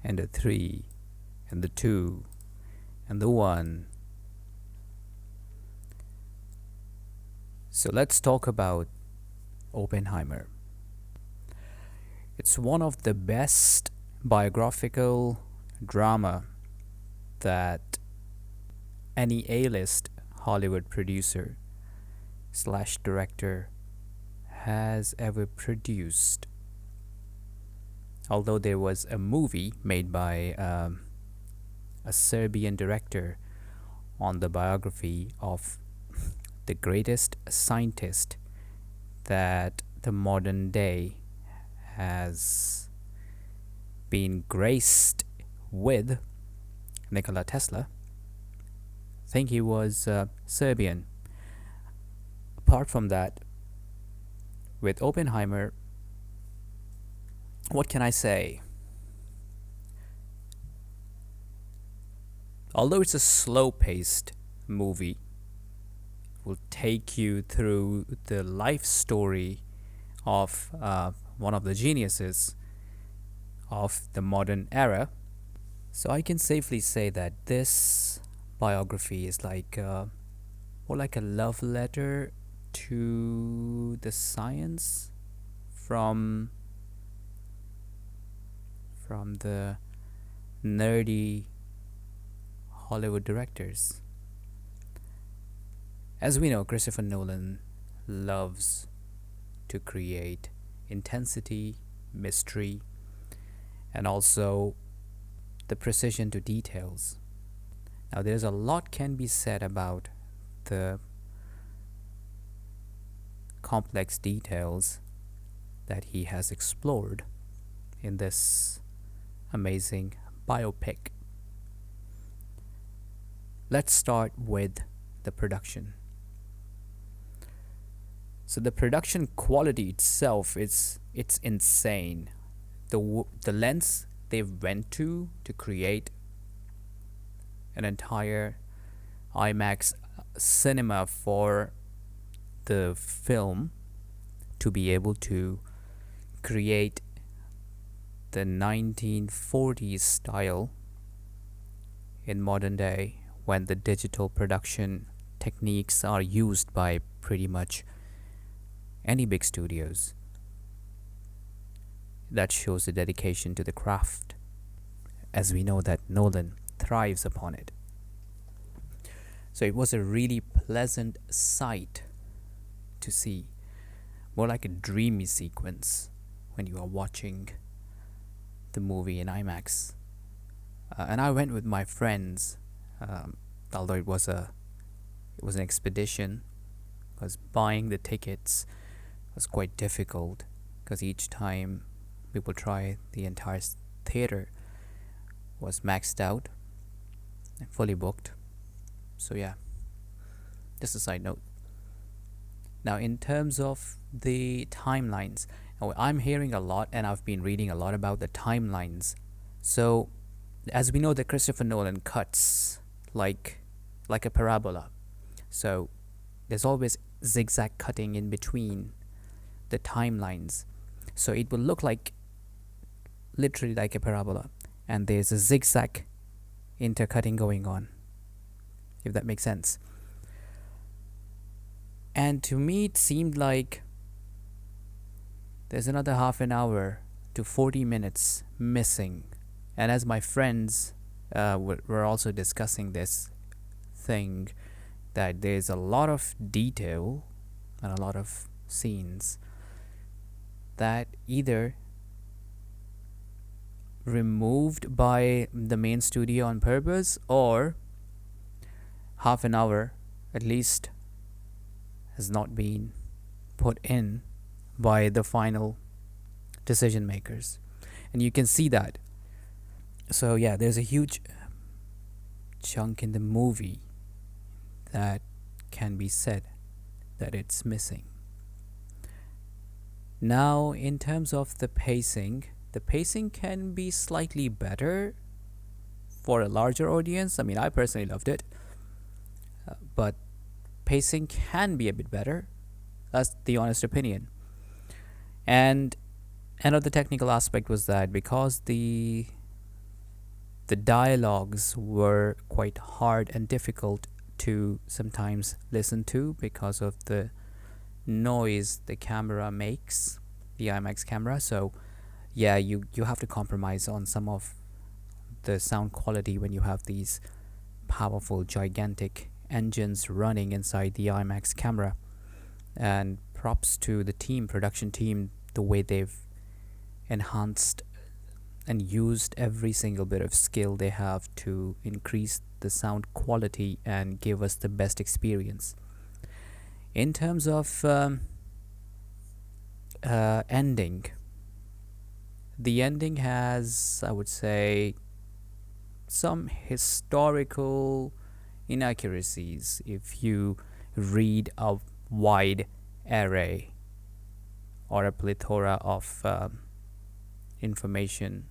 and the 3 and the 2 and the 1. So let's talk about Oppenheimer. It's one of the best biographical drama that any A-list Hollywood producer slash director has ever produced. Although there was a movie made by a Serbian director on the biography of the greatest scientist that the modern day has been graced with, Nikola Tesla. I think he was Serbian. Apart from that, with Oppenheimer, what can I say? Although it's a slow-paced movie, it will take you through the life story of one of the geniuses of the modern era. So I can safely say that this biography is more like a love letter to the science from the nerdy Hollywood directors. As we know, Christopher Nolan loves to create intensity, mystery, and also the precision to details. Now, there's a lot can be said about the complex details that he has explored in this amazing biopic. Let's start with the production. So the production quality itself it's insane. The lengths they went to create an entire IMAX cinema for the film to be able to create the 1940s style in modern day, when the digital production techniques are used by pretty much any big studios. That shows the dedication to the craft, as we know that Nolan thrives upon it. So it was a really pleasant sight to see, more like a dreamy sequence when you are watching the movie in IMAX. And I went with my friends, although it was an expedition, because buying the tickets was quite difficult, because each time we would try, the entire theater was maxed out and fully booked. So yeah, just a side note. Now, in terms of the timelines, I'm hearing a lot, and I've been reading a lot about the timelines. So, as we know, that Christopher Nolan cuts like a parabola. So, there's always zigzag cutting in between the timelines. So it will look like literally like a parabola, and there's a zigzag intercutting going on, if that makes sense. And to me, it seemed like there's another half an hour to 40 minutes missing. And as my friends were also discussing this thing, that there's a lot of detail and a lot of scenes that either removed by the main studio on purpose, or half an hour at least has not been put in by the final decision makers. And you can see that. So yeah, there's a huge chunk in the movie that can be said that it's missing. Now, in terms of the pacing can be slightly better for a larger audience. I mean, I personally loved it, but pacing can be a bit better. That's the honest opinion. And another technical aspect was that because the The dialogues were quite hard and difficult to sometimes listen to because of the noise the camera makes, the IMAX camera. So yeah, you have to compromise on some of the sound quality when you have these powerful, gigantic engines running inside the IMAX camera. And props to the team, production team, the way they've enhanced and used every single bit of skill they have to increase the sound quality and give us the best experience. In terms of ending, the ending has, I would say, some historical inaccuracies if you read a wide array or a plethora of information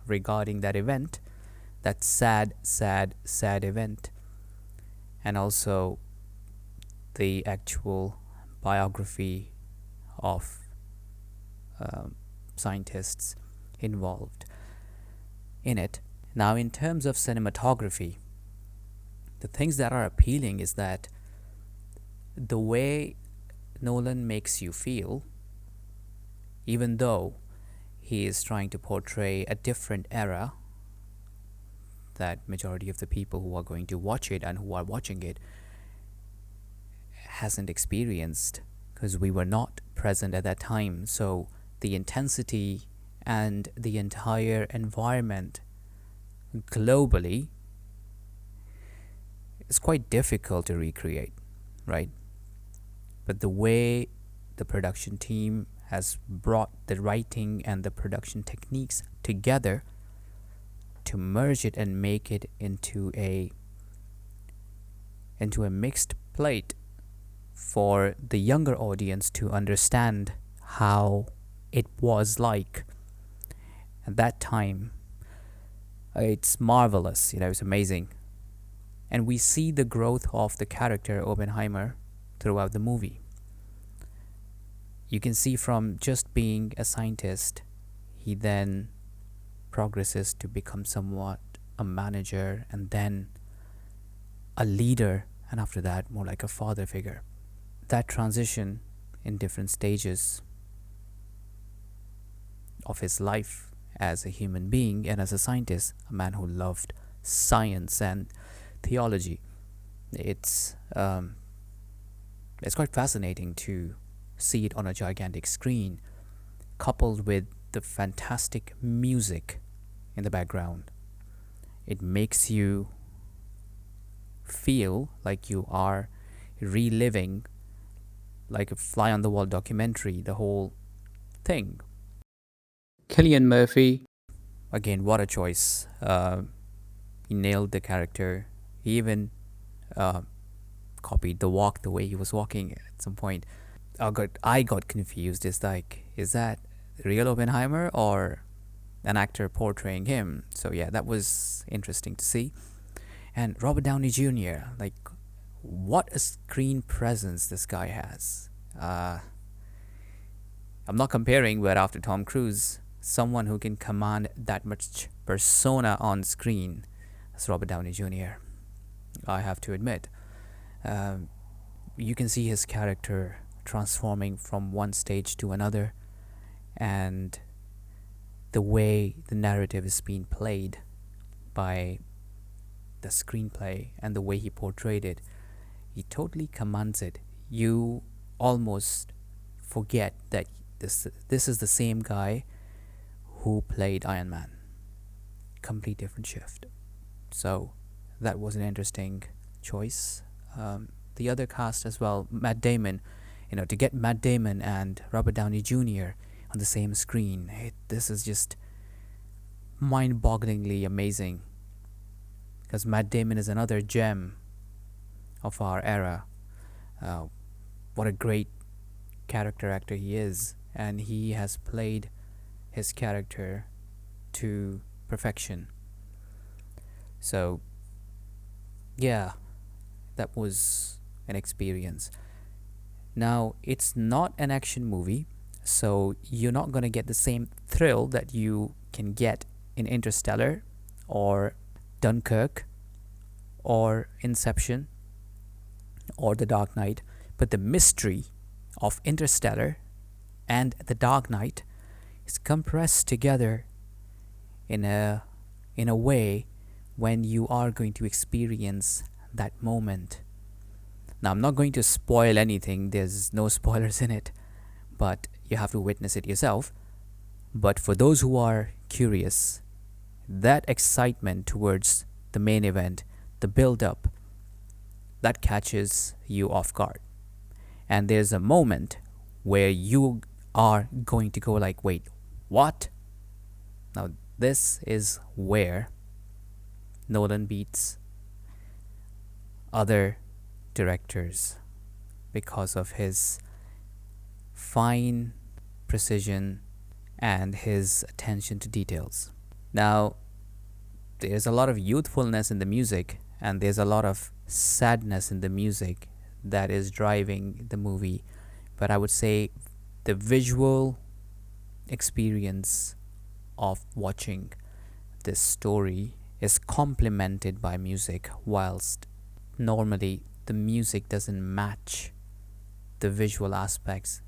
regarding that event, that sad event, and also the actual biography of scientists involved in it. Now, in terms of cinematography, the things that are appealing is that the way Nolan makes you feel, even though he is trying to portray a different era that majority of the people who are going to watch it and who are watching it hasn't experienced, because we were not present at that time. So the intensity and the entire environment globally is quite difficult to recreate, right? But the way the production team has brought the writing and the production techniques together to merge it and make it into a mixed plate for the younger audience to understand how it was like at that time. It's marvelous, it's amazing. And we see the growth of the character Oppenheimer throughout the movie. You can see from just being a scientist, he then progresses to become somewhat a manager and then a leader, and after that, more like a father figure. That transition in different stages of his life as a human being and as a scientist, a man who loved science and theology. It's quite fascinating to see it on a gigantic screen, coupled with the fantastic music in the background. It makes you feel like you are reliving, like a fly on the wall documentary, the whole thing. Cillian Murphy, again, what a choice. He nailed the character. He even copied the walk, the way he was walking at some point. I got confused. It's like, is that real Oppenheimer or an actor portraying him? So yeah, that was interesting to see. And Robert Downey Jr., like, what a screen presence this guy has. I'm not comparing, but after Tom Cruise, someone who can command that much persona on screen is Robert Downey Jr., I have to admit. You can see his character transforming from one stage to another, and the way the narrative is being played by the screenplay and the way he portrayed it, he totally commands it. You almost forget that this is the same guy who played Iron Man. Complete different shift. So that was an interesting choice. The other cast as well, Matt Damon, to get Matt Damon and Robert Downey Jr. on the same screen, this is just mind-bogglingly amazing, because Matt Damon is another gem of our era. What a great character actor he is, and he has played his character to perfection. So yeah, that was an experience. Now, it's not an action movie, so you're not going to get the same thrill that you can get in Interstellar or Dunkirk or Inception or The Dark Knight, but the mystery of Interstellar and The Dark Knight is compressed together in a way when you are going to experience that moment. Now, I'm not going to spoil anything, there's no spoilers in it, but you have to witness it yourself. But for those who are curious, that excitement towards the main event, the build up, that catches you off guard. And there's a moment where you are going to go like, wait, what? Now, this is where Nolan beats other directors because of his fine precision and his attention to details. Now, there's a lot of youthfulness in the music, and there's a lot of sadness in the music that is driving the movie, but I would say the visual experience of watching this story is complemented by music, whilst normally the music doesn't match the visual aspects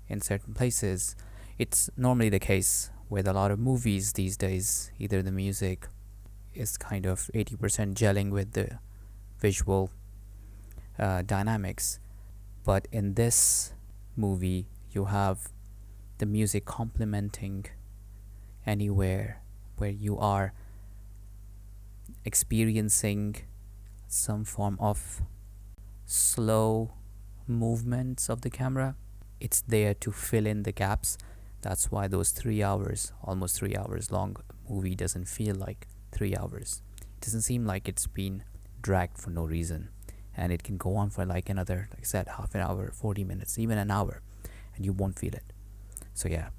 in certain places. It's normally the case with a lot of movies these days. Either the music is kind of 80% gelling with the visual dynamics, but in this movie you have the music complementing anywhere where you are experiencing some form of slow movements of the camera. It's there to fill in the gaps. That's why those 3 hours, almost 3 hours long movie doesn't feel like 3 hours. It doesn't seem like it's been dragged for no reason. And it can go on for like another, like I said, half an hour, 40 minutes, even an hour, and you won't feel it. So yeah,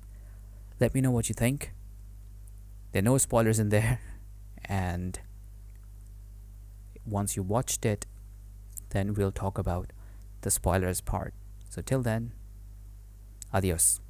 let me know what you think. There are no spoilers in there. And once you watched it, then we'll talk about the spoilers part. So till then, adios.